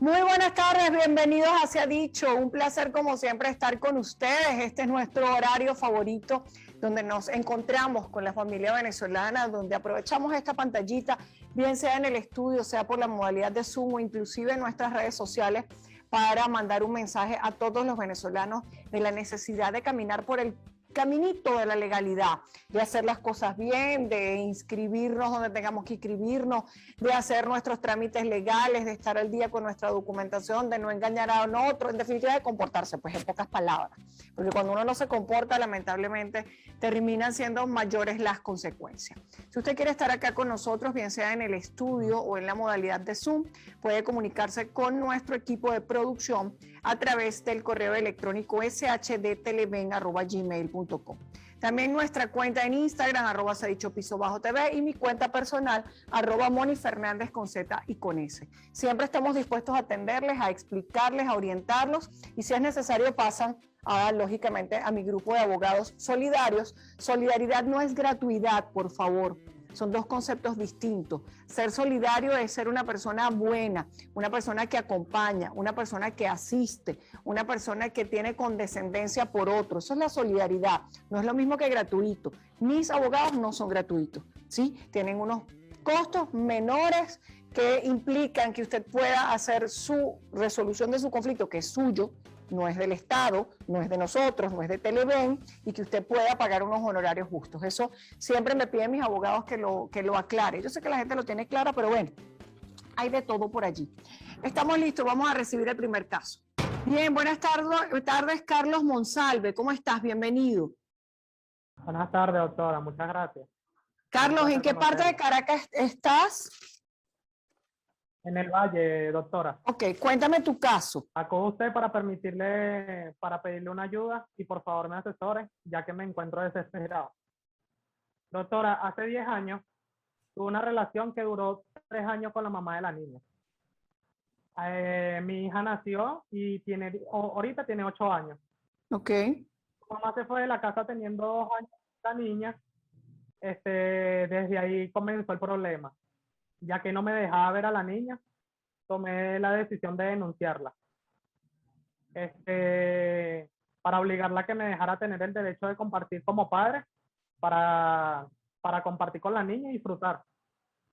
Muy buenas tardes, bienvenidos a Se ha Dicho. Un placer como siempre estar con ustedes. Este es nuestro horario favorito donde nos encontramos con la familia venezolana, donde aprovechamos esta pantallita, bien sea en el estudio, sea por la modalidad de Zoom o inclusive en nuestras redes sociales, para mandar un mensaje a todos los venezolanos de la necesidad de caminar por el caminito de la legalidad, de hacer las cosas bien, de inscribirnos donde tengamos que inscribirnos, de hacer nuestros trámites legales, de estar al día con nuestra documentación, de no engañar a otro, en definitiva de comportarse, pues en pocas palabras, porque cuando uno no se comporta, lamentablemente terminan siendo mayores las consecuencias. Si usted quiere estar acá con nosotros, bien sea en el estudio o en la modalidad de Zoom, puede comunicarse con nuestro equipo de producción a través del correo electrónico shdteleven@gmail.com. También nuestra cuenta en Instagram, @sedichopiso_tv, y mi cuenta personal, @monifernández con Z y con S. Siempre estamos dispuestos a atenderles, a explicarles, a orientarlos, y si es necesario pasan lógicamente a mi grupo de abogados solidarios. Solidaridad no es gratuidad, por favor. Son dos conceptos distintos. Ser solidario es ser una persona buena, una persona que acompaña, una persona que asiste, una persona que tiene condescendencia por otro. Eso es la solidaridad. No es lo mismo que gratuito. Mis abogados no son gratuitos, ¿sí? Tienen unos costos menores que implican que usted pueda hacer su resolución de su conflicto, que es suyo, no es del Estado, no es de nosotros, no es de Televen, y que usted pueda pagar unos honorarios justos. Eso siempre me piden mis abogados que lo aclare. Yo sé que la gente lo tiene claro, pero bueno, hay de todo por allí. Estamos listos, vamos a recibir el primer caso. Bien, buenas tardes, Carlos Monsalve. ¿Cómo estás? Bienvenido. Buenas tardes, doctora. Muchas gracias. Carlos, ¿en qué parte de Caracas estás? En el Valle, doctora. Ok, cuéntame tu caso. Acudo a usted para pedirle una ayuda y por favor me asesore, ya que me encuentro desesperado. Doctora, hace 10 años tuve una relación que duró 3 años con la mamá de la niña. Mi hija nació y ahorita tiene 8 años. Ok. Mi mamá se fue de la casa teniendo 2 años la niña. Desde ahí comenzó el problema. Ya que no me dejaba ver a la niña, tomé la decisión de denunciarla. Para obligarla a que me dejara tener el derecho de compartir como padre, para compartir con la niña y disfrutar.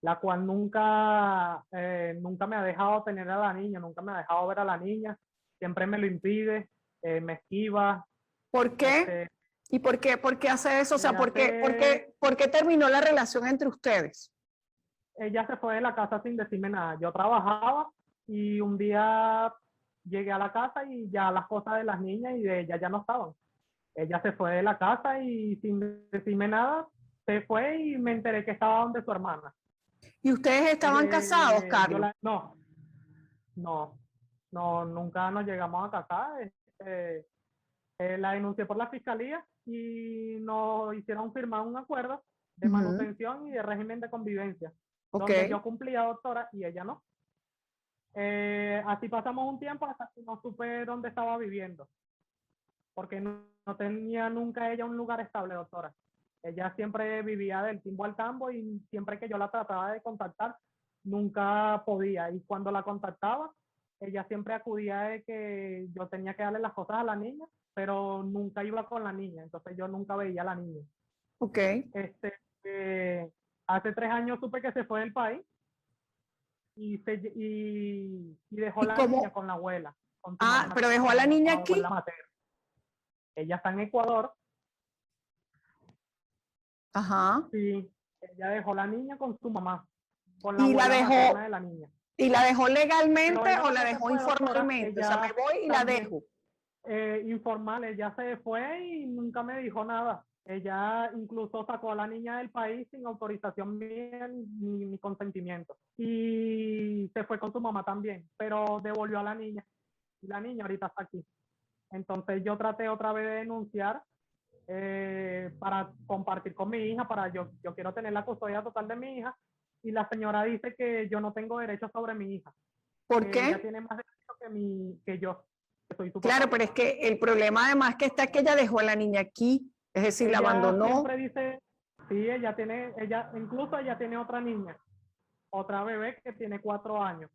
La cual nunca me ha dejado tener a la niña, nunca me ha dejado ver a la niña, siempre me lo impide, me esquiva. ¿Por qué? ¿Y por qué hace eso? O sea, ¿por qué terminó la relación entre ustedes? Ella se fue de la casa sin decirme nada. Yo trabajaba y un día llegué a la casa y ya las cosas de las niñas y de ella ya no estaban. Ella se fue de la casa y sin decirme nada, se fue y me enteré que estaba donde su hermana. ¿Y ustedes estaban casados, Carlos? No, nunca nos llegamos a casar. La denuncié por la fiscalía y nos hicieron firmar un acuerdo de manutención y de régimen de convivencia, donde yo cumplía, doctora, y ella no. Así pasamos un tiempo hasta que no supe dónde estaba viviendo, porque no tenía nunca ella un lugar estable, doctora. Ella siempre vivía del timbo al tambo y siempre que yo la trataba de contactar, nunca podía. Y cuando la contactaba, ella siempre acudía de que yo tenía que darle las cosas a la niña, pero nunca iba con la niña, entonces yo nunca veía a la niña. Ok. Hace 3 años supe que se fue del país y dejó la niña con la abuela. Pero dejó a la niña aquí. Ella está en Ecuador. Ajá. Sí, ella dejó la niña con su mamá, con la abuela materna de la niña. ¿Y la dejó legalmente o la dejó informalmente? O sea, me voy y la dejo. Informal, ella se fue y nunca me dijo nada. Ella incluso sacó a la niña del país sin autorización mía ni consentimiento. Y se fue con su mamá también, pero devolvió a la niña. Y la niña ahorita está aquí. Entonces yo traté otra vez de denunciar para compartir con mi hija, yo quiero tener la custodia total de mi hija, y la señora dice que yo no tengo derecho sobre mi hija. ¿Por qué? Ella tiene más derecho que yo. Que soy su claro, papá. pero es que el problema además que está que ella dejó a la niña aquí, es decir, ella la abandonó. Siempre dice, sí, incluso ella tiene otra niña, otra bebé que tiene 4 años.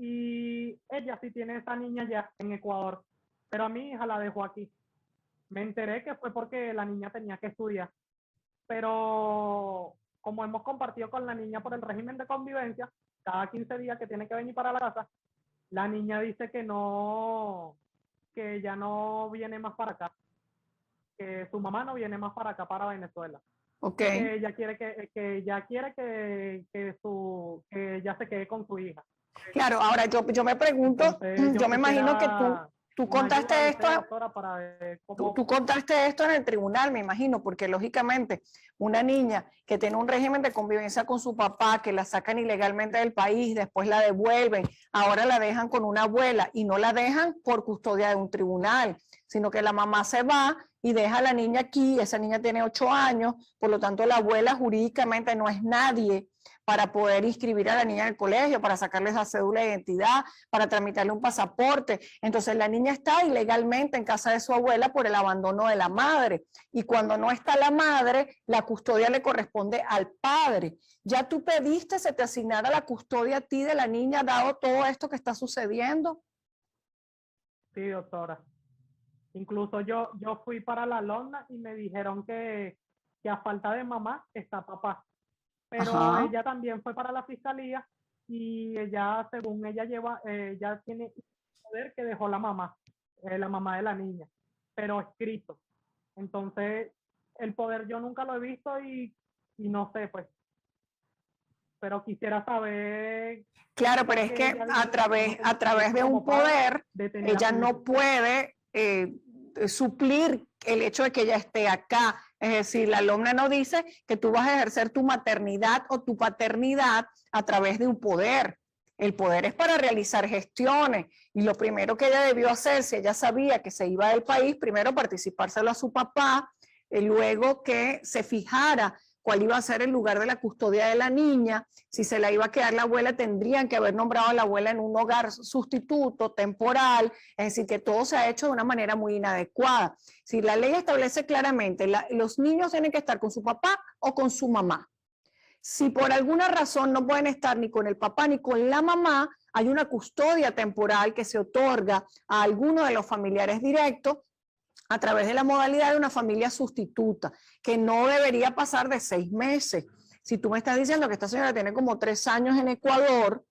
y ella sí tiene esa niña ya en Ecuador, pero a mi hija la dejó aquí. Me enteré que fue porque la niña tenía que estudiar, pero como hemos compartido con la niña por el régimen de convivencia, cada 15 días que tiene que venir para la casa, la niña dice que no, que ya no viene más para acá, que su mamá no viene más para acá, para Venezuela. Ok. Y que ella quiere que ella quiere que ella se quede con su hija. Claro, ahora yo me pregunto, Entonces yo yo me imagino que quisiera tú una ayuda contaste de esto. usted, doctora, para ver Tú cómo. contaste esto en el tribunal, me imagino, porque lógicamente una niña que tiene un régimen de convivencia con su papá, que la sacan ilegalmente del país, después la devuelven, ahora la dejan con una abuela y no la dejan por custodia de un tribunal, sino que la mamá se va y deja a la niña aquí, esa niña tiene 8 años, por lo tanto la abuela jurídicamente no es nadie para poder inscribir a la niña en el colegio, para sacarle esa cédula de identidad, para tramitarle un pasaporte. Entonces la niña está ilegalmente en casa de su abuela por el abandono de la madre. Y cuando no está la madre, la custodia le corresponde al padre. ¿Ya tú pediste se te asignara la custodia a ti de la niña, dado todo esto que está sucediendo? Sí, doctora. Incluso yo fui para la Lona y me dijeron que a falta de mamá está papá. Pero Ajá. ella también fue para la fiscalía y ella, según ella ya tiene poder que dejó la mamá de la niña, pero escrito. Entonces, el poder yo nunca lo he visto y no sé, pues, pero quisiera saber Claro, pero por es qué que ella dice que yo no a tengo través derecho de un como padre poder, de tener a ella su no hijo. puede suplir el hecho de que ella esté acá. Es decir, la LOMNA no dice que tú vas a ejercer tu maternidad o tu paternidad a través de un poder. El poder es para realizar gestiones y lo primero que ella debió hacer, si ella sabía que se iba del país, primero participárselo a su papá, luego que se fijara cuál iba a ser el lugar de la custodia de la niña, si se la iba a quedar la abuela, tendrían que haber nombrado a la abuela en un hogar sustituto, temporal, es decir, que todo se ha hecho de una manera muy inadecuada. Si la ley establece claramente, los niños tienen que estar con su papá o con su mamá. Si por alguna razón no pueden estar ni con el papá ni con la mamá, hay una custodia temporal que se otorga a alguno de los familiares directos a través de la modalidad de una familia sustituta, que no debería pasar de 6 meses. Si tú me estás diciendo que esta señora tiene como 3 años en Ecuador,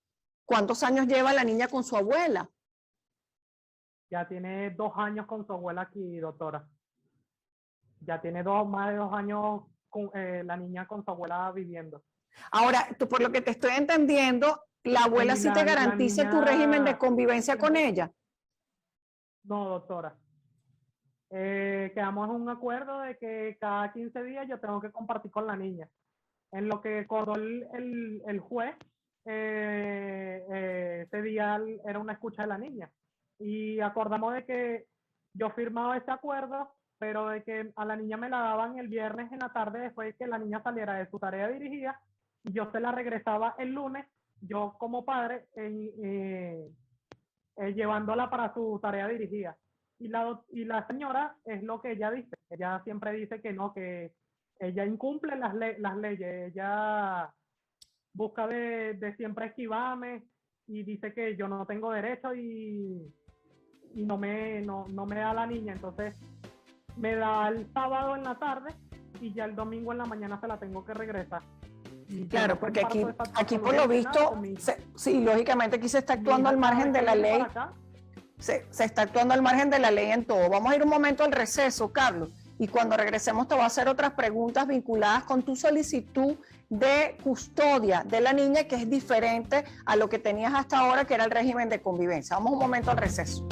¿cuántos años lleva la niña con su abuela? Ya tiene 2 años con su abuela aquí, doctora. Ya tiene más de 2 años con la niña con su abuela viviendo. Ahora, tú, por lo que te estoy entendiendo, la abuela Y sí te la garantiza tu régimen de niña, convivencia con ella. no, doctora. Quedamos en un acuerdo de que cada 15 días yo tengo que compartir con la niña. En lo que acordó el juez, ese día era una escucha de la niña. Y acordamos de que yo firmaba ese acuerdo, pero de que a la niña me la daban el viernes en la tarde después de que la niña saliera de su tarea dirigida y yo se la regresaba el lunes, yo como padre, llevándola para su tarea dirigida. Y la señora es lo que ella dice. Ella siempre dice que no, que ella incumple las leyes. Ella busca de siempre esquivarme y dice que yo no tengo derecho y no me da la niña. Entonces me da el sábado en la tarde y ya el domingo en la mañana se la tengo que regresar. Claro, porque aquí por lo absolutamente nada con visto, mi hija. sí, lógicamente aquí se está Mi actuando hija al cada margen vez de que la viene para ley. acá, Se está actuando al margen de la ley en todo. Vamos a ir un momento al receso, Carlos, y cuando regresemos te voy a hacer otras preguntas vinculadas con tu solicitud de custodia de la niña, que es diferente a lo que tenías hasta ahora, que era el régimen de convivencia. Vamos un momento al receso.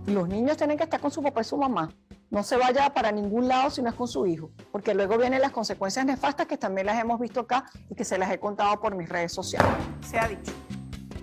Los niños tienen que estar con su papá y su mamá. No se vaya para ningún lado si no es con su hijo, porque luego vienen las consecuencias nefastas que también las hemos visto acá y que se las he contado por mis redes sociales. Se ha dicho.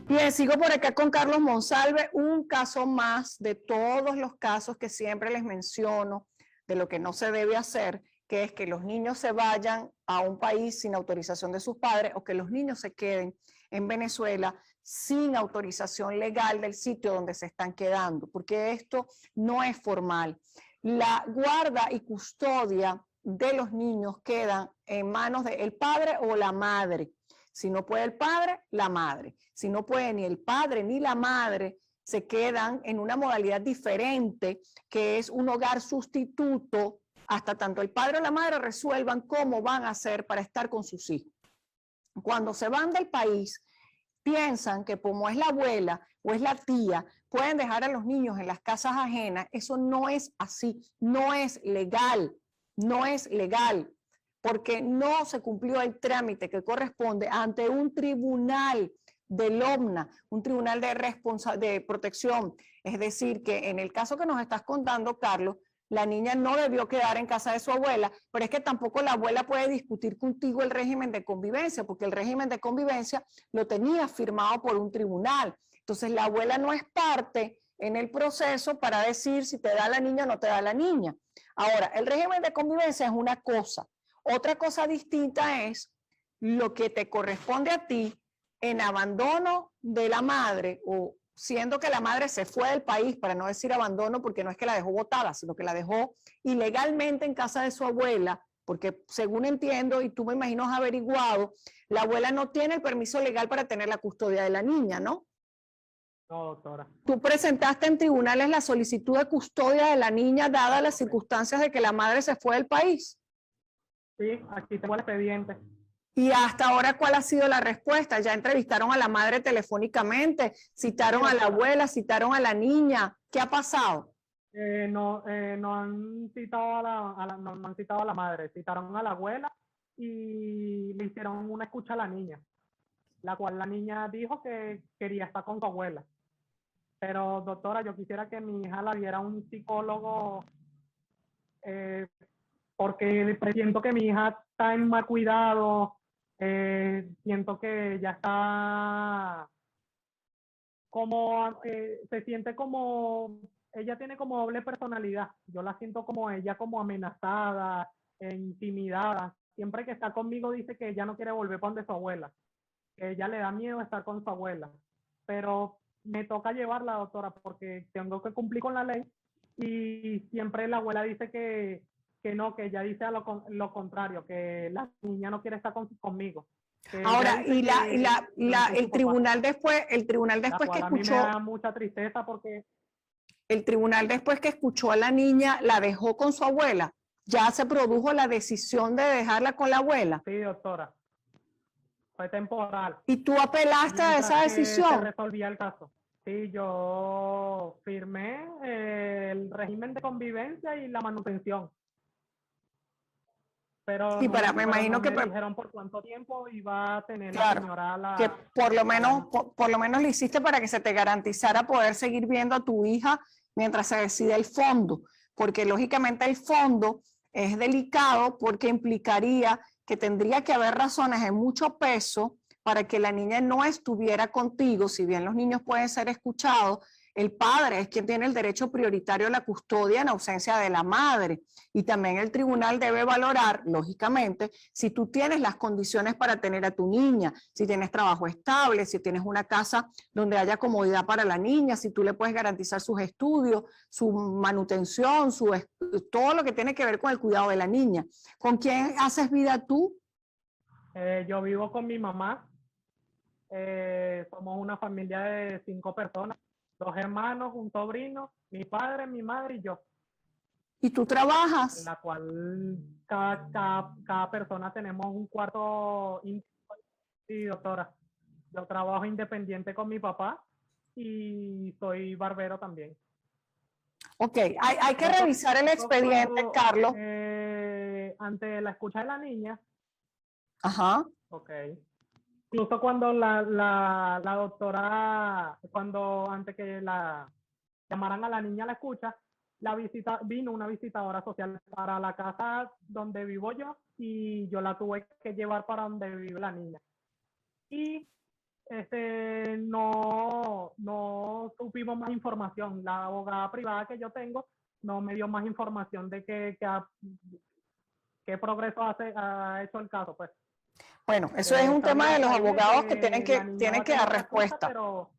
Bien, sigo por acá con Carlos Monsalve, un caso más de todos los casos que siempre les menciono de lo que no se debe hacer, que es que los niños se vayan a un país sin autorización de sus padres o que los niños se queden en Venezuela sin autorización legal del sitio donde se están quedando, porque esto no es formal. La guarda y custodia de los niños quedan en manos del padre o la madre. Si no puede el padre, la madre. Si no puede ni el padre ni la madre, se quedan en una modalidad diferente, que es un hogar sustituto, hasta tanto el padre o la madre resuelvan cómo van a hacer para estar con sus hijos. Cuando se van del país, piensan que como es la abuela o es la tía, pueden dejar a los niños en las casas ajenas. Eso no es así, no es legal, no es legal, porque no se cumplió el trámite que corresponde ante un tribunal del OMNA, un tribunal de protección. Es decir, que en el caso que nos estás contando, Carlos, la niña no debió quedar en casa de su abuela, pero es que tampoco la abuela puede discutir contigo el régimen de convivencia, porque el régimen de convivencia lo tenía firmado por un tribunal. Entonces la abuela no es parte en el proceso para decir si te da la niña o no te da la niña. Ahora, el régimen de convivencia es una cosa. Otra cosa distinta es lo que te corresponde a ti en abandono de la madre, o siendo que la madre se fue del país, para no decir abandono, porque no es que la dejó botada, sino que la dejó ilegalmente en casa de su abuela, porque según entiendo, y tú me imagino has averiguado, la abuela no tiene el permiso legal para tener la custodia de la niña, ¿no? No, doctora. Tú presentaste en tribunales la solicitud de custodia de la niña, dadas las circunstancias de que la madre se fue del país. Sí, aquí tengo el expediente. Y hasta ahora, ¿cuál ha sido la respuesta? Ya entrevistaron a la madre telefónicamente, citaron a la abuela, citaron a la niña. ¿Qué ha pasado? No han citado no han citado a la madre, citaron a la abuela y le hicieron una escucha a la niña, la cual la niña dijo que quería estar con su abuela. Pero doctora, yo quisiera que mi hija la viera un psicólogo, porque siento que mi hija está en mal cuidado, siento que ya está como, se siente como, ella tiene como doble personalidad. Yo la siento como ella como amenazada, intimidada. Siempre que está conmigo dice que ella no quiere volver para donde su abuela, que ella le da miedo estar con su abuela. Pero me toca llevarla, doctora, porque tengo que cumplir con la ley y siempre la abuela dice que no, que ella dice lo contrario, que la niña no quiere estar conmigo. Ahora, el tribunal después que A mí me escuchó, da mucha tristeza porque el tribunal después que escuchó a la niña, la dejó con su abuela. Ya se produjo la decisión de dejarla con la abuela. sí, doctora, fue temporal. ¿Y tú apelaste a esa Mientras que se decisión? resolvía el caso. Sí, yo firmé el régimen de convivencia y la manutención. Pero Sí, no, me imagino me que, dijeron por cuánto tiempo iba a tener la claro, señora que por lo a la menos, niña. por lo menos lo hiciste para que se te garantizara poder seguir viendo a tu hija mientras se decide el fondo, porque lógicamente el fondo es delicado porque implicaría que tendría que haber razones de mucho peso para que la niña no estuviera contigo. Si bien los niños pueden ser escuchados, el padre es quien tiene el derecho prioritario a la custodia en ausencia de la madre. Y también el tribunal debe valorar, lógicamente, si tú tienes las condiciones para tener a tu niña, si tienes trabajo estable, si tienes una casa donde haya comodidad para la niña, si tú le puedes garantizar sus estudios, su manutención, todo lo que tiene que ver con el cuidado de la niña. ¿Con quién haces vida tú? Yo vivo con mi mamá. Somos una familia de 5 personas, 2 hermanos, un sobrino, mi padre, mi madre y yo. ¿Y tú En trabajas? la cual cada persona tenemos un cuarto íntimo. Sí, doctora. Yo trabajo independiente con mi papá y soy barbero también. Ok, hay que Doctor, revisar el expediente, Carlos. ante la escucha de la niña, Ajá. ok. Incluso cuando la doctora, cuando antes que la llamaran a la niña a la escucha, vino una visitadora social para la casa donde vivo yo y yo la tuve que llevar para donde vive la niña. Y no supimos más información. La abogada privada que yo tengo no me dio más información de qué progreso ha hecho el caso, pues. Bueno, eso es un tema Sabía de los hasta ahí de abogados que que la niña va tienen a que dar tener la escucha, respuesta. pero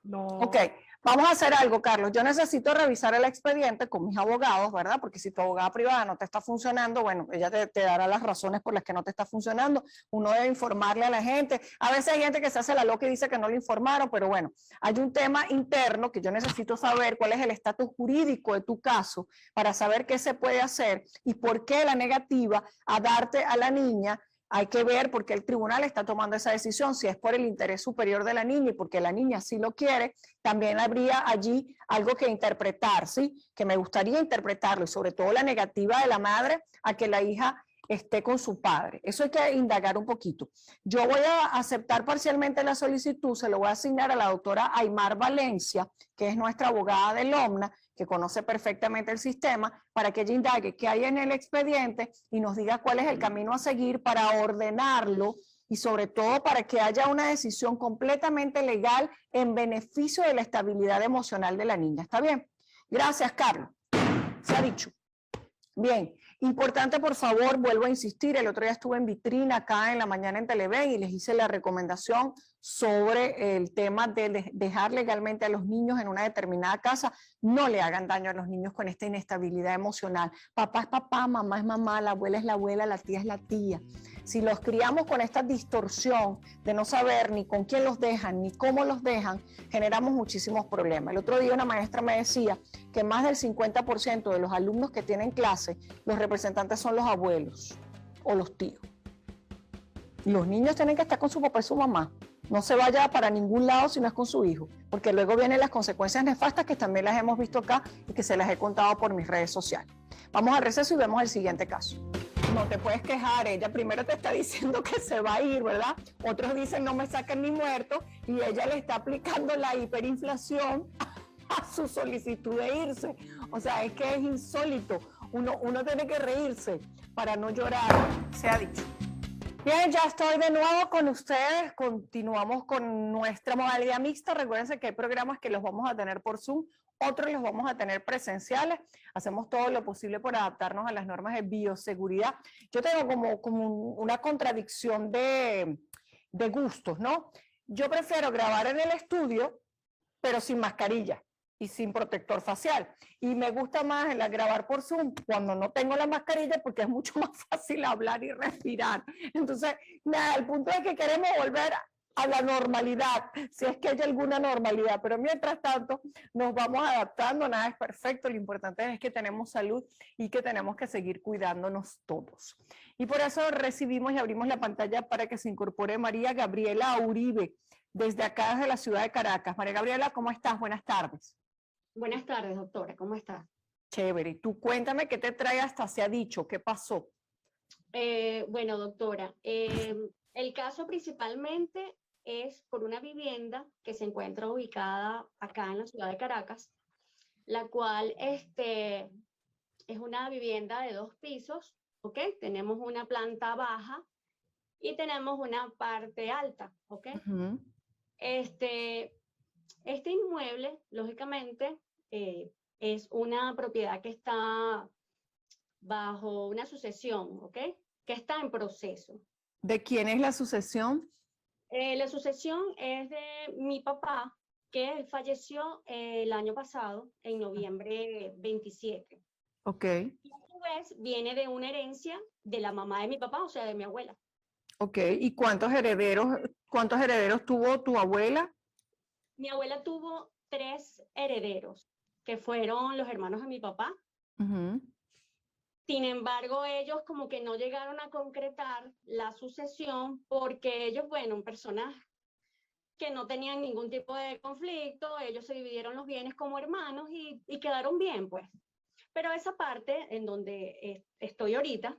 no. Ok, Vamos a hacer algo, Carlos. Yo necesito revisar el expediente con mis abogados, ¿verdad? Porque si tu abogada privada no te está funcionando, bueno, ella te dará las razones por las que no te está funcionando. Uno debe informarle a la gente. A veces hay gente que se hace la loca y dice que no le informaron, pero bueno, hay un tema interno que yo necesito saber cuál es el estatus jurídico de tu caso para saber qué se puede hacer y por qué la negativa a darte a la niña. Hay que ver por qué el tribunal está tomando esa decisión, si es por el interés superior de la niña y porque la niña sí lo quiere, también habría allí algo que interpretar, ¿sí? Que me gustaría interpretarlo y sobre todo la negativa de la madre a que la hija esté con su padre. Eso hay que indagar un poquito. Yo voy a aceptar parcialmente la solicitud, se lo voy a asignar a la doctora Aymar Valencia, que es nuestra abogada del OMNA, que conoce perfectamente el sistema, para que ella indague qué hay en el expediente y nos diga cuál es el camino a seguir para ordenarlo y sobre todo para que haya una decisión completamente legal en beneficio de la estabilidad emocional de la niña. ¿Está bien? Gracias, Carlos. Se ha dicho. Bien, importante por favor, vuelvo a insistir, el otro día estuve en vitrina acá en la mañana en Televen y les hice la recomendación sobre el tema de dejar legalmente a los niños en una determinada casa. No le hagan daño a los niños con esta inestabilidad emocional. Papá es papá, mamá es mamá, la abuela es la abuela, la tía es la tía. Si los criamos con esta distorsión de no saber ni con quién los dejan ni cómo los dejan, generamos muchísimos problemas. El otro día una maestra me decía que más del 50% de los alumnos que tienen clase, los representantes son los abuelos o los tíos. Los niños tienen que estar con su papá y su mamá. No se vaya para ningún lado si no es con su hijo, porque luego vienen las consecuencias nefastas que también las hemos visto acá y que se las he contado por mis redes sociales. Vamos al receso y vemos el siguiente caso. No te puedes quejar, ella primero te está diciendo que se va a ir, ¿verdad? Otros dicen no me saquen ni muerto y ella le está aplicando la hiperinflación a su solicitud de irse. O sea, es que es insólito. Uno tiene que reírse para no llorar, se ha dicho. Bien, ya estoy de nuevo con ustedes. Continuamos con nuestra modalidad mixta. Recuérdense que hay programas que los vamos a tener por Zoom, otros los vamos a tener presenciales. Hacemos todo lo posible por adaptarnos a las normas de bioseguridad. Yo tengo como una contradicción de gustos, ¿no? Yo prefiero grabar en el estudio, pero sin mascarilla y sin protector facial. Y me gusta más grabar por Zoom cuando no tengo la mascarilla porque es mucho más fácil hablar y respirar. Entonces, nada, el punto es que queremos volver a la normalidad, si es que hay alguna normalidad, pero mientras tanto nos vamos adaptando, nada es perfecto, lo importante es que tenemos salud y que tenemos que seguir cuidándonos todos. Y por eso recibimos y abrimos la pantalla para que se incorpore María Gabriela Uribe, desde acá, desde la ciudad de Caracas. María Gabriela, ¿cómo estás? Buenas tardes. Buenas tardes, doctora, ¿cómo está? Chévere, y tú cuéntame qué te trae hasta se ha dicho, qué pasó. Bueno, doctora, el caso principalmente es por una vivienda que se encuentra ubicada acá en la ciudad de Caracas, la cual es una vivienda de 2 pisos, ¿ok? Tenemos una planta baja y tenemos una parte alta, ¿ok? Este inmueble, lógicamente, es una propiedad que está bajo una sucesión, ¿ok? Que está en proceso. ¿De quién es la sucesión? La sucesión es de mi papá, que falleció el año pasado, en noviembre 27. Ok. Y a su vez viene de una herencia de la mamá de mi papá, o sea, de mi abuela. Ok, ¿y cuántos herederos tuvo tu abuela? Mi abuela tuvo 3 herederos, que fueron los hermanos de mi papá. Sin embargo, ellos como que no llegaron a concretar la sucesión porque ellos, bueno, personas que no tenían ningún tipo de conflicto, ellos se dividieron los bienes como hermanos y quedaron bien, pues. Pero esa parte en donde estoy ahorita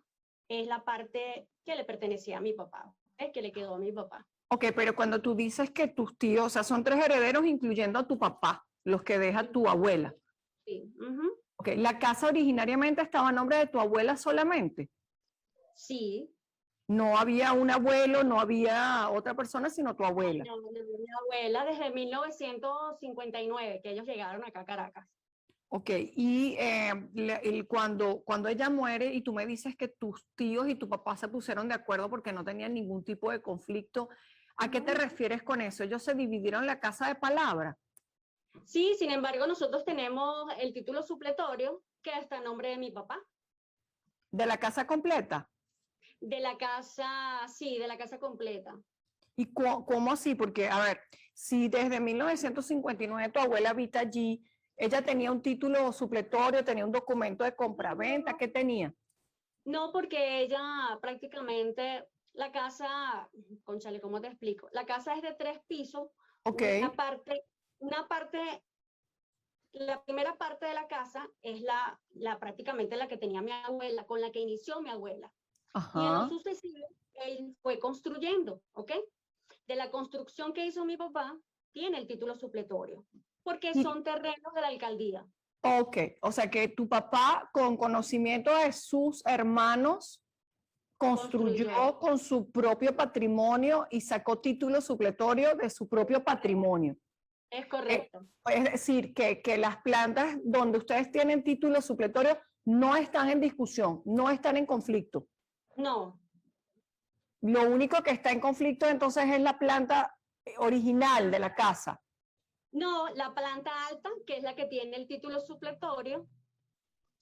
es la parte que le pertenecía a mi papá, que le quedó a mi papá. Ok, pero cuando tú dices que tus tíos, o sea, son 3 herederos incluyendo a tu papá, los que deja tu abuela. Sí. Ok, ¿la casa originariamente estaba a nombre de tu abuela solamente? Sí. No había un abuelo, no había otra persona, sino tu abuela. No, mi abuela desde 1959, que ellos llegaron acá a Caracas. Ok, y cuando ella muere y tú me dices que tus tíos y tu papá se pusieron de acuerdo porque no tenían ningún tipo de conflicto, ¿a qué te refieres con eso? ¿Ellos se dividieron la casa de palabra? Sí, sin embargo, nosotros tenemos el título supletorio que está a nombre de mi papá. ¿De la casa completa? De la casa, sí, de la casa completa. ¿Y cómo así? Porque, a ver, si desde 1959 tu abuela habita allí, ella tenía un título supletorio, tenía un documento de compraventa, ¿qué tenía? No, porque ella prácticamente, la casa, cónchale, ¿cómo te explico? La casa es de 3 pisos, Ok, una parte, la primera parte de la casa es prácticamente la que tenía mi abuela, con la que inició mi abuela. Y en lo ajá. sucesivo, él fue construyendo, ¿ok? De la construcción que hizo mi papá, tiene el título supletorio, porque Y, son terrenos de la alcaldía. ok, o sea que tu papá, con conocimiento de sus hermanos, construyó Construyó. con su propio patrimonio y sacó título supletorio de su propio patrimonio. Es Eh, correcto. es decir, que las plantas donde ustedes tienen título supletorio no están en discusión, no están en conflicto. No, Lo único que está en conflicto entonces es la planta original de la casa. no, la planta alta, que es la que tiene el título supletorio,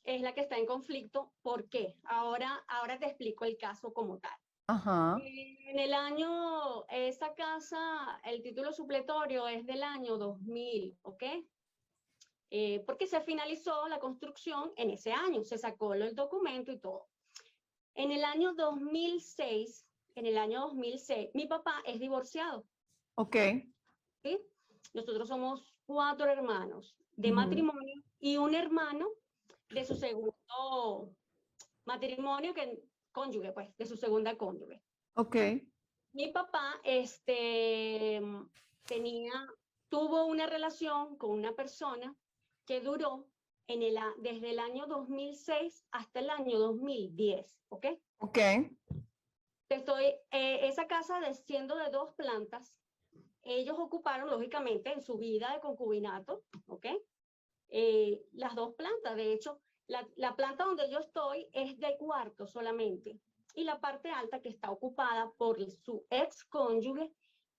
es la que está en conflicto. ¿Por qué? Ahora te explico el caso como tal. Ajá, En el año, esa casa, el título supletorio es del año 2000, ¿ok? Porque se finalizó la construcción en ese año, se sacó el documento y todo. En el año 2006, mi papá es divorciado, ok. ¿sí? Nosotros somos 4 hermanos de Ujú, matrimonio y un hermano de su segundo matrimonio, cónyuge, pues, de su segunda cónyuge. ok, Mi papá, tenía, tuvo una relación con una persona que duró desde el año 2006 hasta el año 2010, ¿ok? ok, Esa casa, siendo de 2 plantas, ellos ocuparon, lógicamente, en su vida de concubinato, ¿ok? Las 2 plantas. De hecho, la planta donde yo estoy es de cuarto solamente. Y la parte alta, que está ocupada por su ex cónyuge,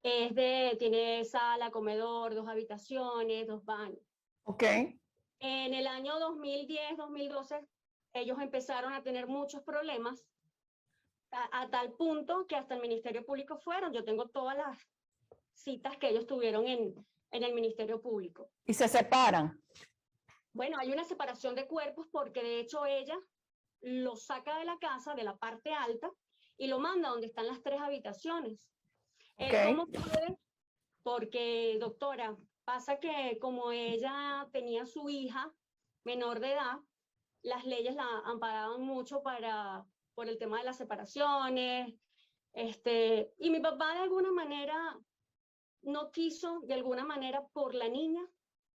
tiene sala, comedor, 2 habitaciones, 2 baños. ok. En el año 2010, 2012, ellos empezaron a tener muchos problemas a tal punto que hasta el Ministerio Público fueron. Yo tengo todas las citas que ellos tuvieron en el Ministerio Público. Y se separan. Bueno, hay una separación de cuerpos porque de hecho ella lo saca de la casa, de la parte alta, y lo manda donde están las 3 habitaciones. Ok, Él, ¿cómo puede? Porque, doctora, pasa que como ella tenía su hija menor de edad, las leyes la amparaban mucho por el tema de las separaciones, y mi papá de alguna manera no quiso, de alguna manera, por la niña,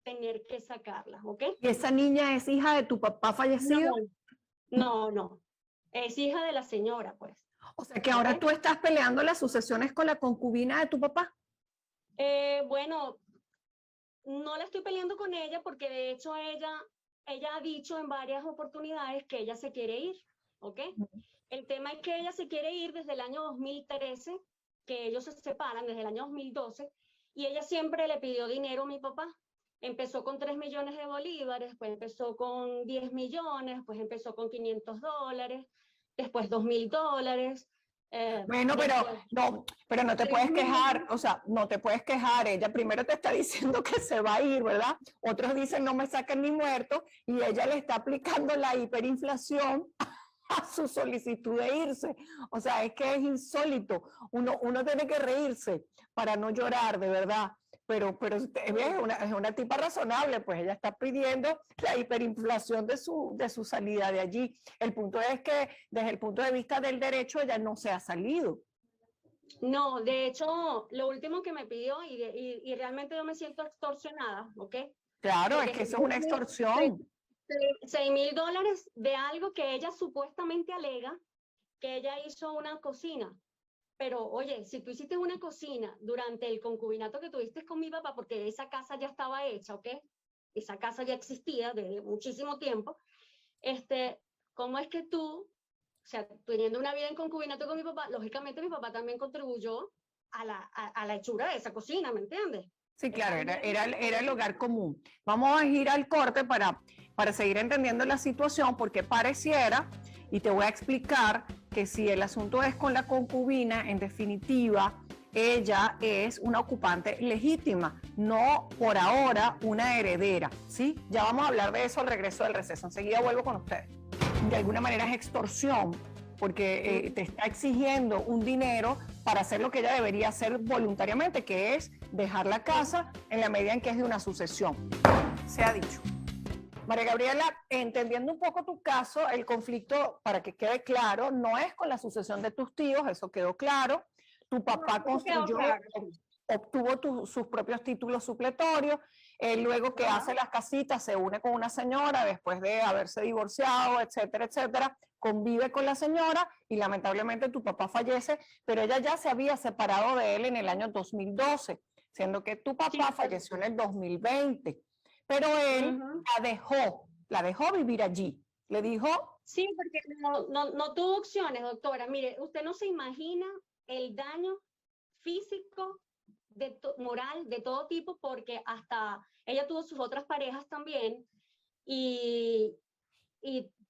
tener que sacarla, ¿ok? ¿y esa niña es hija de tu papá No, fallecido? no. Es hija de la señora, pues, O sea que ¿ok? ahora tú estás peleando las sucesiones con la concubina de tu papá. Bueno, no la estoy peleando con ella porque de hecho ella ha dicho en varias oportunidades que ella se quiere ir, ¿ok? El tema es que ella se quiere ir desde el año 2013, que ellos se separan desde el año 2012, y ella siempre le pidió dinero a mi papá. Empezó con 3 millones de bolívares, pues empezó con 10 millones, pues empezó con $500, después $2.000, Bueno, después pero no te 3 puedes millones. quejar, o sea, no te puedes quejar. Ella primero te está diciendo que se va a ir, ¿verdad? Otros dicen no me saquen ni muerto y ella le está aplicando la hiperinflación a su solicitud de irse. O sea, es que es insólito. Uno tiene que reírse para no llorar, de verdad. Pero es una tipa razonable, pues ella está pidiendo la hiperinflación de su salida de allí. El punto es que desde el punto de vista del derecho ella no se ha salido. No, de hecho, lo último que me pidió, y realmente yo me siento extorsionada, ¿ok? Claro, es Porque que eso es una extorsión. $6.000 de algo que ella supuestamente alega que ella hizo una cocina. Pero oye, si tú hiciste una cocina durante el concubinato que tuviste con mi papá, porque esa casa ya estaba hecha, ¿ok? Esa casa ya existía desde muchísimo tiempo. ¿Cómo es que tú, o sea, teniendo una vida en concubinato con mi papá, lógicamente mi papá también contribuyó a la hechura de esa cocina, ¿me entiendes? Sí, claro, era el hogar común. Vamos a ir al corte para seguir entendiendo la situación, porque pareciera, y te voy a explicar, que si el asunto es con la concubina, en definitiva, ella es una ocupante legítima, no por ahora una heredera, ¿sí? Ya vamos a hablar de eso al regreso del receso. Enseguida vuelvo con ustedes. De alguna manera es extorsión, porque te está exigiendo un dinero para hacer lo que ella debería hacer voluntariamente, que es dejar la casa en la medida en que es de una sucesión. Se ha dicho. María Gabriela, entendiendo un poco tu caso, el conflicto, para que quede claro, no es con la sucesión de tus tíos, eso quedó claro. Tu papá construyó, obtuvo sus propios títulos supletorios, luego que hace las casitas se une con una señora después de haberse divorciado, etcétera, etcétera, convive con la señora y lamentablemente tu papá fallece, pero ella ya se había separado de él en el año 2012, siendo que tu papá falleció en el 2020, pero él la dejó vivir allí, le dijo... Sí, porque no tuvo opciones, doctora. Mire, usted no se imagina el daño físico, moral, de todo tipo, porque hasta ella tuvo sus otras parejas también, y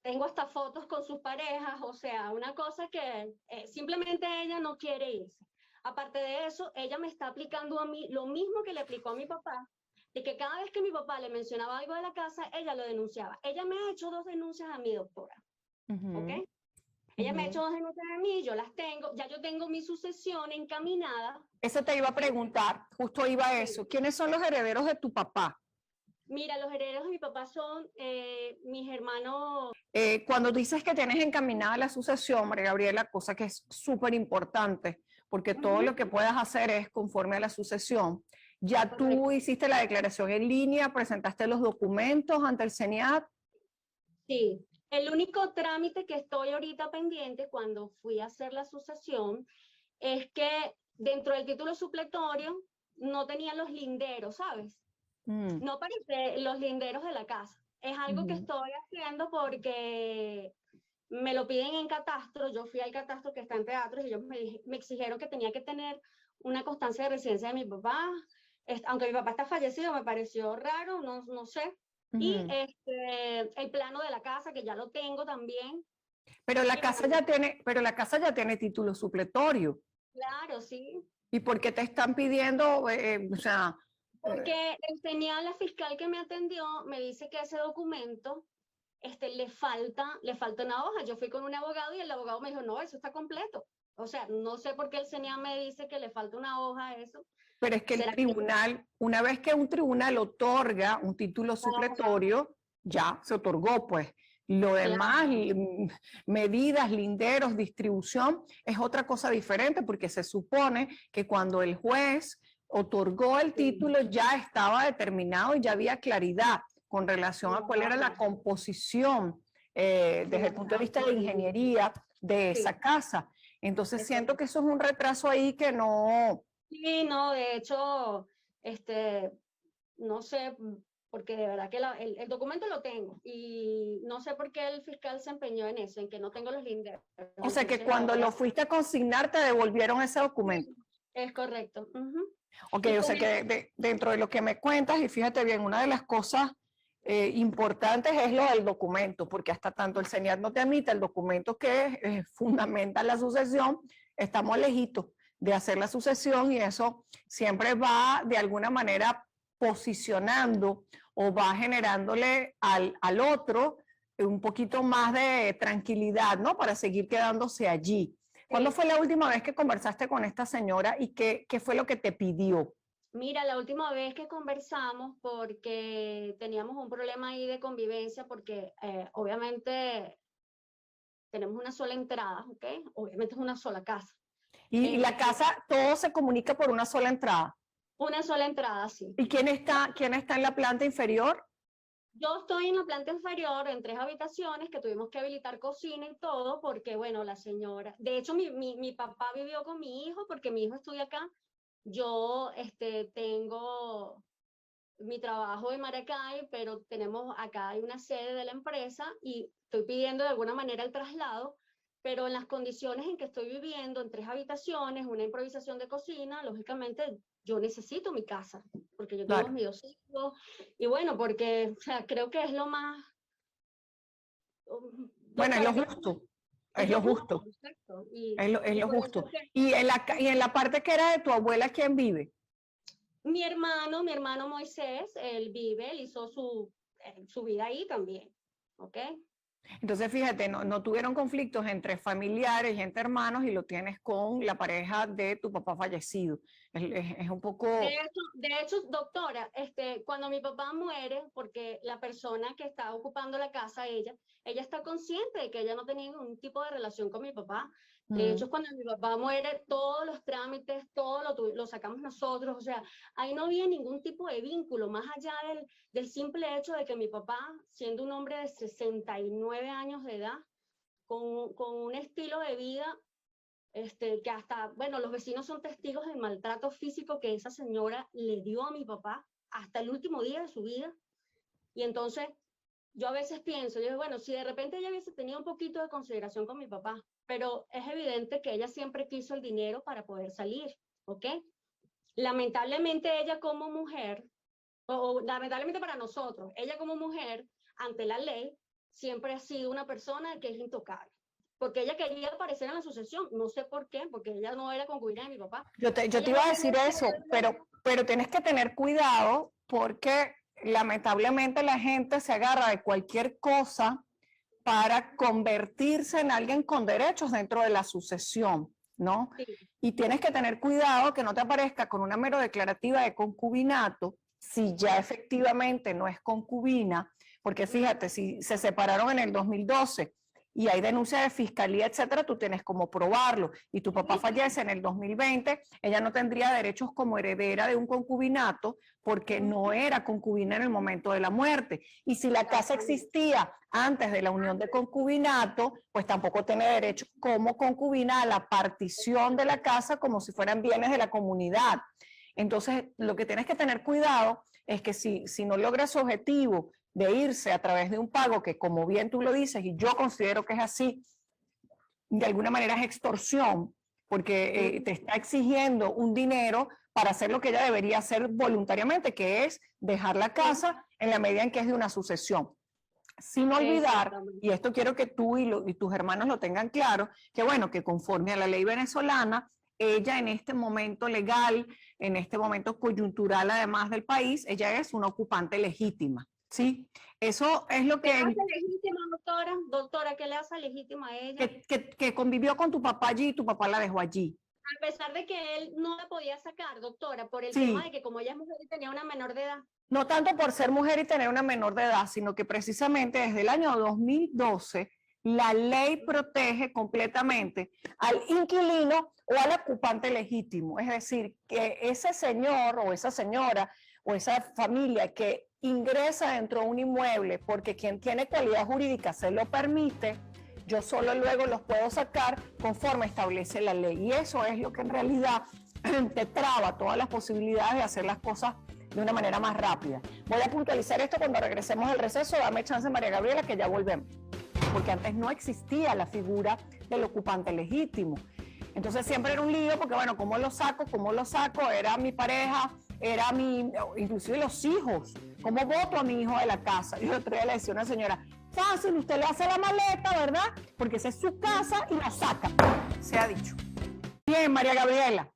tengo hasta fotos con sus parejas, o sea, una cosa que simplemente ella no quiere irse. Aparte de eso, ella me está aplicando a mí lo mismo que le aplicó a mi papá, de que cada vez que mi papá le mencionaba algo de la casa, ella lo denunciaba. Ella me ha hecho 2 denuncias a mi doctora, ¿ok? Ella me ha hecho 2 denuncias a mí, yo las tengo, ya yo tengo mi sucesión encaminada. Eso te iba a preguntar, justo iba a eso. ¿Quiénes son los herederos de tu papá? Mira, los herederos de mi papá son mis hermanos. Cuando dices que tienes encaminada la sucesión, María Gabriela, cosa que es súper importante, porque todo lo que puedas hacer es conforme a la sucesión. Ya tú hiciste la declaración en línea, presentaste los documentos ante el CENIAT. Sí, el único trámite que estoy ahorita pendiente cuando fui a hacer la sucesión es que dentro del título supletorio no tenía los linderos, ¿sabes? No aparece los linderos de la casa. Es algo que estoy haciendo porque me lo piden en catastro. Yo fui al catastro que está en Teatros y ellos me exigieron que tenía que tener una constancia de residencia de mi papá. Aunque mi papá está fallecido, me pareció raro, no sé. Y el plano de la casa, que ya lo tengo también. Pero la casa ya tiene título supletorio. Claro, sí. ¿Y por qué te están pidiendo, o sea... Porque la fiscal que me atendió me dice que ese documento le falta una hoja. Yo fui con un abogado y el abogado me dijo, no, eso está completo. O sea, no sé por qué el CENIA me dice que le falta una hoja a eso. Pero es que el tribunal, una vez que un tribunal otorga un título supletorio, ya se otorgó, pues. Lo demás, medidas, linderos, distribución, es otra cosa diferente porque se supone que cuando el juez otorgó el título ya estaba determinado y ya había claridad con relación a cuál era la composición desde el punto de vista de ingeniería de esa casa. Entonces siento que eso es un retraso ahí que no... Sí, no, de hecho, no sé, porque de verdad que el documento lo tengo y no sé por qué el fiscal se empeñó en eso, en que no tengo los linderos. O sea que cuando lo fuiste a consignar te devolvieron ese documento. Es correcto. Ok, o sea que dentro de lo que me cuentas, y fíjate bien, una de las cosas importantes es lo del documento, porque hasta tanto el CENIAT no te admite el documento que fundamenta la sucesión, estamos lejitos de hacer la sucesión y eso siempre va de alguna manera posicionando o va generándole al otro un poquito más de tranquilidad, ¿no? Para seguir quedándose allí. ¿Cuándo fue la última vez que conversaste con esta señora y qué fue lo que te pidió? Mira, la última vez que conversamos, porque teníamos un problema ahí de convivencia, porque obviamente tenemos una sola entrada, ¿ok? Obviamente es una sola casa. Y la casa, todo se comunica por una sola entrada. Una sola entrada, sí. ¿Y quién está en la planta inferior? Yo estoy en la planta inferior en 3 habitaciones que tuvimos que habilitar cocina y todo porque, bueno, la señora... De hecho, mi papá vivió con mi hijo porque mi hijo estudia acá. Yo tengo mi trabajo en Maracay, pero tenemos acá hay una sede de la empresa y estoy pidiendo de alguna manera el traslado pero en las condiciones en que estoy viviendo, en 3 habitaciones, una improvisación de cocina, lógicamente yo necesito mi casa, porque yo tengo Claro. mis 2 hijos, y bueno, porque, o sea, creo que es lo más, Bueno, es lo doctora, que justo, es es lo lo justo, justo, exacto, es y lo por eso justo. es que Y en la parte que era de tu abuela, ¿quién vive? mi hermano Moisés, él vive, él hizo su vida ahí también, ¿ok? Entonces, fíjate, no tuvieron conflictos entre familiares y entre hermanos y lo tienes con la pareja de tu papá fallecido. Es un poco... De hecho, doctora, cuando mi papá muere, porque la persona que está ocupando la casa, ella está consciente de que ella no tenía ningún tipo de relación con mi papá. De hecho, cuando mi papá muere, todos los trámites, lo sacamos nosotros. O sea, ahí no había ningún tipo de vínculo, más allá del simple hecho de que mi papá, siendo un hombre de 69 años de edad, con un estilo de vida que hasta, bueno, los vecinos son testigos del maltrato físico que esa señora le dio a mi papá hasta el último día de su vida. Y entonces yo a veces pienso, yo digo, bueno, si de repente ella hubiese tenido un poquito de consideración con mi papá, pero es evidente que ella siempre quiso el dinero para poder salir, ¿ok? Lamentablemente ella como mujer, o lamentablemente para nosotros, ella como mujer, ante la ley, siempre ha sido una persona que es intocable. Porque ella quería aparecer en la sucesión, no sé por qué, porque ella no era concubina de mi papá. Yo te Ella iba no a tenía decir eso, pero tienes que tener cuidado porque lamentablemente la gente se agarra de cualquier cosa para convertirse en alguien con derechos dentro de la sucesión, ¿no? sí, Y tienes que tener cuidado que no te aparezca con una mero declarativa de concubinato, si ya efectivamente no es concubina, porque fíjate, si se separaron en el 2012 y hay denuncia de fiscalía, etcétera, tú tienes como probarlo, y tu papá fallece en el 2020, ella no tendría derechos como heredera de un concubinato porque no era concubina en el momento de la muerte. Y si la casa existía antes de la unión de concubinato, pues tampoco tiene derecho como concubina a la partición de la casa como si fueran bienes de la comunidad. Entonces, lo que tienes que tener cuidado es que si no logra su objetivo de irse a través de un pago que, como bien tú lo dices, y yo considero que es así, de alguna manera es extorsión, porque te está exigiendo un dinero para hacer lo que ella debería hacer voluntariamente, que es dejar la casa en la medida en que es de una sucesión. Sin olvidar, y esto quiero que tú y tus hermanos lo tengan claro, que bueno, que conforme a la ley venezolana, ella en este momento legal, en este momento coyuntural además del país, ella es una ocupante legítima, ¿sí? Eso es lo ¿qué le que... hace legítima, doctora? Doctora, ¿qué le hace legítima a ella? Que convivió con tu papá allí y tu papá la dejó allí. A pesar de que él no la podía sacar, doctora, por el tema de Sí, que como ella es mujer y tenía una menor de edad. no tanto por ser mujer y tener una menor de edad, sino que precisamente desde el año 2012 la ley protege completamente al inquilino o al ocupante legítimo. Es decir, que ese señor o esa señora o esa familia que ingresa dentro de un inmueble porque quien tiene calidad jurídica se lo permite, yo solo luego los puedo sacar conforme establece la ley. Y eso es lo que en realidad te traba todas las posibilidades de hacer las cosas de una manera más rápida. Voy a puntualizar esto cuando regresemos al receso. Dame chance, María Gabriela, que ya volvemos. Porque antes no existía la figura del ocupante legítimo. Entonces siempre era un lío porque, bueno, ¿cómo lo saco? ¿Cómo lo saco? Era mi pareja, era mi, inclusive los hijos. ¿Cómo voto a mi hijo de la casa? Y el otro día le decía a una señora, fácil, usted le hace la maleta, ¿verdad? Porque esa es su casa y la saca. Se ha dicho. Bien, María Gabriela.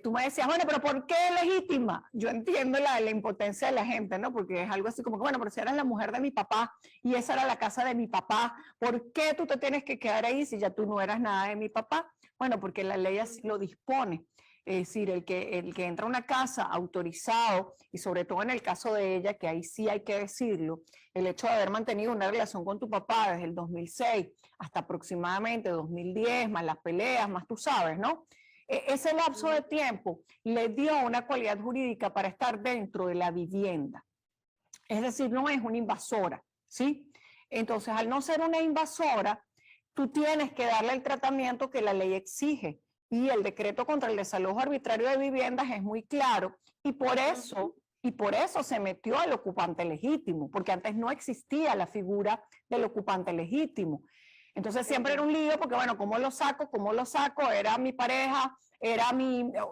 Tú me decías, bueno, pero ¿por qué legítima? Yo entiendo la impotencia de la gente, ¿no? Porque es algo así como que, bueno, pero si eras la mujer de mi papá y esa era la casa de mi papá, ¿por qué tú te tienes que quedar ahí si ya tú no eras nada de mi papá? Bueno, porque la ley así lo dispone. Es decir, el que entra a una casa autorizado, y sobre todo en el caso de ella, que ahí sí hay que decirlo, el hecho de haber mantenido una relación con tu papá desde el 2006 hasta aproximadamente 2010, más las peleas, más tú sabes, ¿no? Ese lapso de tiempo le dio una cualidad jurídica para estar dentro de la vivienda. Es decir, no es una invasora, ¿sí? Entonces, al no ser una invasora, tú tienes que darle el tratamiento que la ley exige. Y el decreto contra el desalojo arbitrario de viviendas es muy claro. Y por eso se metió al ocupante legítimo, porque antes no existía la figura del ocupante legítimo. Entonces siempre era un lío porque, bueno, ¿cómo lo saco? ¿Cómo lo saco? Era mi pareja,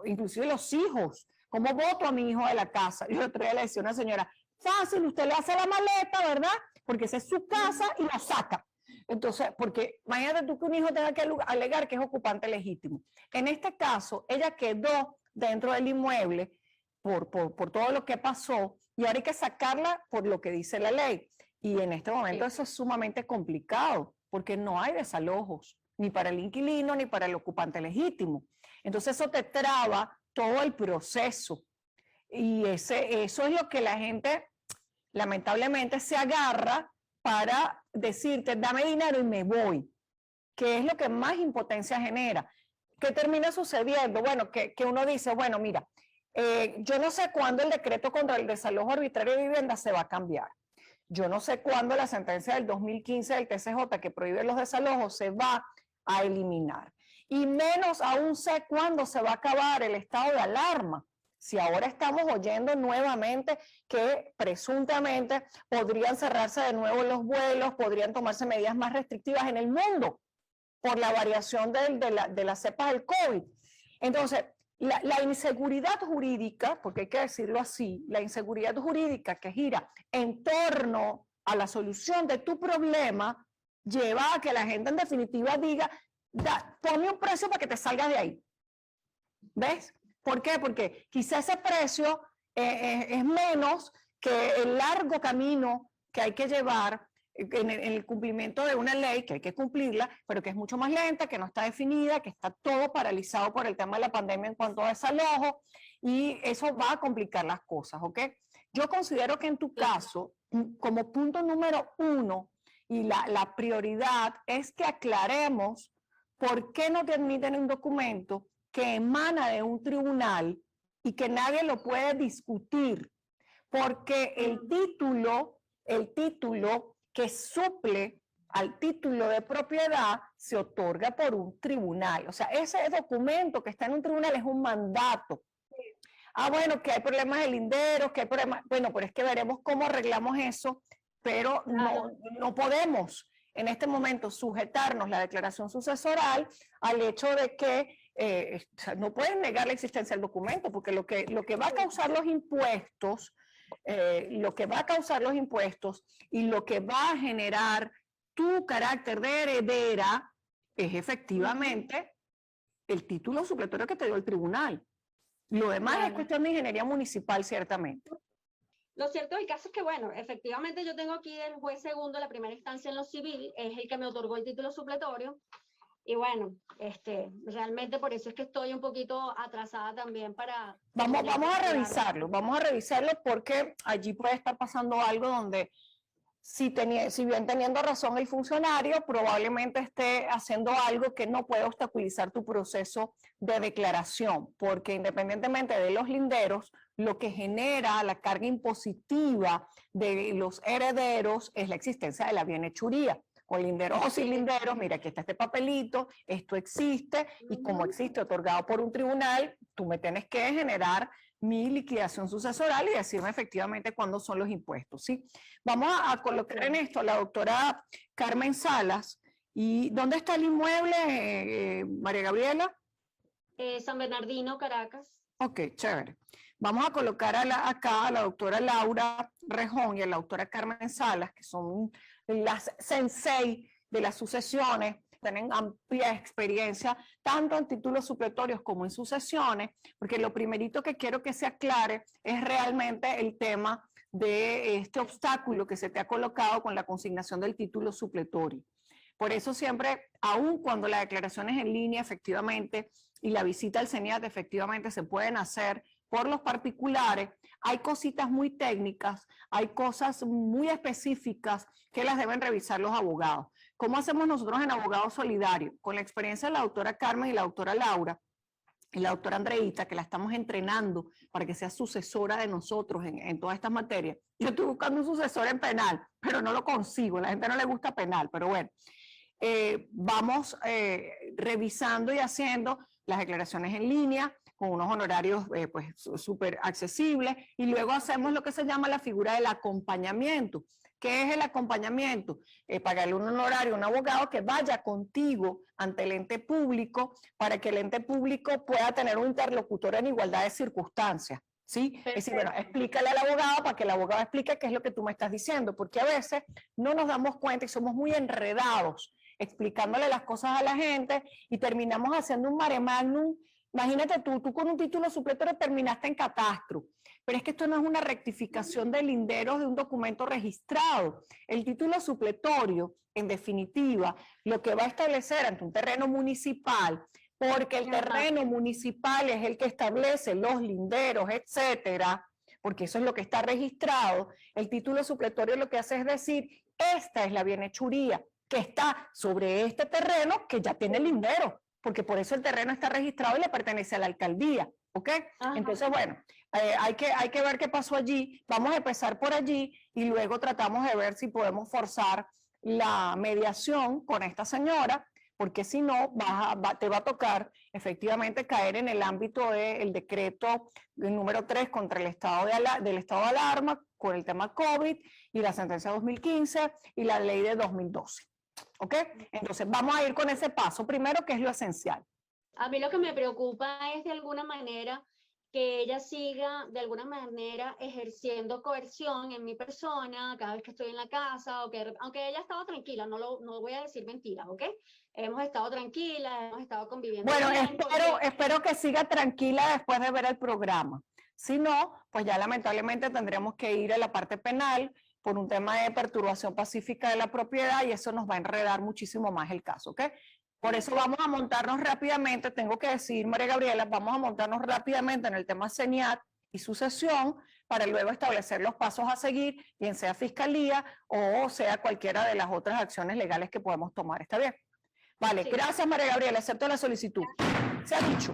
inclusive los hijos. ¿Cómo voto a mi hijo de la casa? Yo el otro día le decía a una señora, fácil, usted le hace la maleta, ¿verdad? Porque esa es su casa y la saca. Entonces, porque imagínate tú que un hijo tenga que alegar que es ocupante legítimo. En este caso, ella quedó dentro del inmueble por todo lo que pasó y ahora hay que sacarla por lo que dice la ley. Y en este momento eso es sumamente complicado porque no hay desalojos, ni para el inquilino ni para el ocupante legítimo. Entonces eso te traba todo el proceso. Y eso es lo que la gente lamentablemente se agarra para decirte, dame dinero y me voy, que es lo que más impotencia genera. ¿Qué termina sucediendo? Bueno, que uno dice, bueno, mira, yo no sé cuándo el decreto contra el desalojo arbitrario de vivienda se va a cambiar. Yo no sé cuándo la sentencia del 2015 del TCJ que prohíbe los desalojos se va a eliminar. Y menos aún sé cuándo se va a acabar el estado de alarma. Si ahora estamos oyendo nuevamente que presuntamente podrían cerrarse de nuevo los vuelos, podrían tomarse medidas más restrictivas en el mundo por la variación de las cepas del COVID. Entonces, la inseguridad jurídica, porque hay que decirlo así, la inseguridad jurídica que gira en torno a la solución de tu problema, lleva a que la gente en definitiva diga, ponme un precio para que te salgas de ahí. ¿Ves? ¿Por qué? Porque quizá ese precio es menos que el largo camino que hay que llevar en el cumplimiento de una ley, que hay que cumplirla, pero que es mucho más lenta, que no está definida, que está todo paralizado por el tema de la pandemia en cuanto a desalojo, y eso va a complicar las cosas, ¿ok? Yo considero que en tu caso, como punto número 1, y la prioridad es que aclaremos por qué no te admiten un documento que emana de un tribunal y que nadie lo puede discutir, porque el título que suple al título de propiedad se otorga por un tribunal. O sea, ese documento que está en un tribunal es un mandato. Ah, bueno, que hay problemas de linderos, que hay problemas... Bueno, pero es que veremos cómo arreglamos eso, pero no podemos en este momento sujetarnos la declaración sucesoral al hecho de que no pueden negar la existencia del documento, porque lo que va a causar los impuestos, y lo que va a generar tu carácter de heredera es efectivamente el título supletorio que te dio el tribunal. Lo demás es cuestión de ingeniería municipal, ciertamente. Lo cierto del caso es que, bueno, efectivamente yo tengo aquí el juez segundo de la primera instancia en lo civil, es el que me otorgó el título supletorio, y bueno, realmente por eso es que estoy un poquito atrasada también para... Vamos a revisarlo porque allí puede estar pasando algo donde si bien teniendo razón el funcionario, probablemente esté haciendo algo que no puede obstaculizar tu proceso de declaración, porque independientemente de los linderos, lo que genera la carga impositiva de los herederos es la existencia de la bienhechuría. Con linderos o sin linderos, mira, aquí está este papelito, esto existe, y como existe otorgado por un tribunal, tú me tienes que generar mi liquidación sucesoral y decirme efectivamente cuándo son los impuestos, ¿sí? Vamos a colocar en esto a la doctora Carmen Salas. ¿Y dónde está el inmueble, María Gabriela? San Bernardino, Caracas. Ok, chévere. Vamos a colocar acá a la doctora Laura Rejón y a la doctora Carmen Salas, que son las sensei de las sucesiones, tienen amplia experiencia tanto en títulos supletorios como en sucesiones, porque lo primerito que quiero que se aclare es realmente el tema de este obstáculo que se te ha colocado con la consignación del título supletorio. Por eso siempre, aun cuando las declaraciones en línea efectivamente y la visita al CENIAT efectivamente se pueden hacer por los particulares, hay cositas muy técnicas, hay cosas muy específicas que las deben revisar los abogados. ¿Cómo hacemos nosotros en Abogados Solidarios? Con la experiencia de la doctora Carmen y la doctora Laura, y la doctora Andreita, que la estamos entrenando para que sea sucesora de nosotros en todas estas materias. Yo estoy buscando un sucesor en penal, pero no lo consigo, a la gente no le gusta penal, pero bueno. Vamos revisando y haciendo las declaraciones en línea con unos honorarios pues súper accesibles, y luego hacemos lo que se llama la figura del acompañamiento. ¿Qué es el acompañamiento? Pagarle un honorario a un abogado que vaya contigo ante el ente público para que el ente público pueda tener un interlocutor en igualdad de circunstancias. ¿Sí? Es decir, bueno, explícale al abogado para que el abogado explique qué es lo que tú me estás diciendo, porque a veces no nos damos cuenta y somos muy enredados explicándole las cosas a la gente y terminamos haciendo un mare magnum. Imagínate tú con un título supletorio terminaste en catastro, pero es que esto no es una rectificación de linderos de un documento registrado. El título supletorio, en definitiva, lo que va a establecer ante un terreno municipal, porque el terreno municipal es el que establece los linderos, etcétera, porque eso es lo que está registrado. El título supletorio lo que hace es decir, esta es la bienhechuría que está sobre este terreno que ya tiene lindero, porque por eso el terreno está registrado y le pertenece a la alcaldía, ¿ok? Ajá. Entonces, bueno, hay que ver qué pasó allí. Vamos a empezar por allí y luego tratamos de ver si podemos forzar la mediación con esta señora, porque si no, te va a tocar efectivamente caer en el ámbito del decreto número 3 contra el del estado de alarma con el tema COVID y la sentencia 2015 y la ley de 2012. ¿Ok? Entonces vamos a ir con ese paso primero, que es lo esencial. A mí lo que me preocupa es de alguna manera que ella siga de alguna manera ejerciendo coerción en mi persona cada vez que estoy en la casa, o que, aunque ella ha estado tranquila, no voy a decir mentiras, ¿ok? Hemos estado tranquilas, hemos estado conviviendo. Bueno, espero que siga tranquila después de ver el programa. Si no, pues ya lamentablemente tendremos que ir a la parte penal por un tema de perturbación pacífica de la propiedad y eso nos va a enredar muchísimo más el caso, ¿ok? Por eso vamos a montarnos rápidamente, tengo que decir, María Gabriela, vamos a montarnos rápidamente en el tema CENIAT y sucesión para luego establecer los pasos a seguir, bien sea fiscalía o sea cualquiera de las otras acciones legales que podemos tomar. ¿Está bien? Vale, sí. Gracias María Gabriela, acepto la solicitud. Se ha dicho.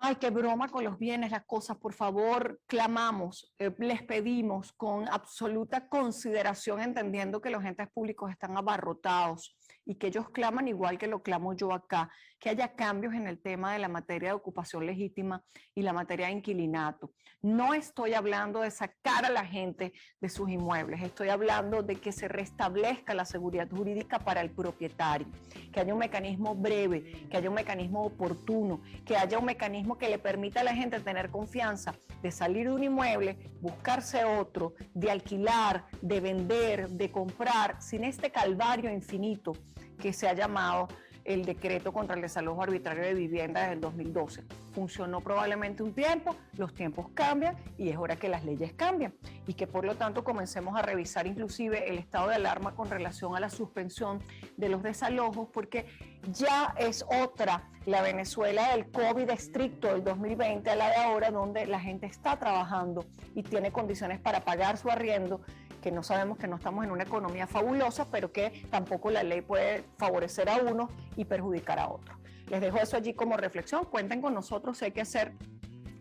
Ay, qué broma con los bienes, las cosas, por favor, clamamos, les pedimos con absoluta consideración, entendiendo que los entes públicos están abarrotados y que ellos claman igual que lo clamo yo acá, que haya cambios en el tema de la materia de ocupación legítima y la materia de inquilinato. No estoy hablando de sacar a la gente de sus inmuebles, estoy hablando de que se restablezca la seguridad jurídica para el propietario, que haya un mecanismo breve, que haya un mecanismo oportuno, que haya un mecanismo que le permita a la gente tener confianza de salir de un inmueble, buscarse otro, de alquilar, de vender, de comprar, sin este calvario infinito que se ha llamado el decreto contra el desalojo arbitrario de vivienda desde el 2012. Funcionó probablemente un tiempo, los tiempos cambian y es hora que las leyes cambien y que por lo tanto comencemos a revisar inclusive el estado de alarma con relación a la suspensión de los desalojos, porque ya es otra la Venezuela del COVID estricto del 2020 a la de ahora, donde la gente está trabajando y tiene condiciones para pagar su arriendo, que no sabemos, que no estamos en una economía fabulosa, pero que tampoco la ley puede favorecer a uno y perjudicar a otro. Les dejo eso allí como reflexión, cuenten con nosotros si hay que hacer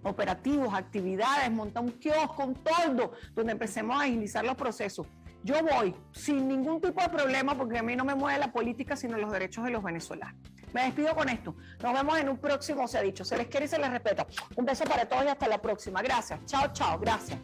operativos, actividades, montar un kiosco, un toldo, donde empecemos a agilizar los procesos. Yo voy sin ningún tipo de problema porque a mí no me mueve la política, sino los derechos de los venezolanos. Me despido con esto. Nos vemos en un próximo Se ha dicho. Se les quiere y se les respeta. Un beso para todos y hasta la próxima. Gracias. Chao, chao. Gracias.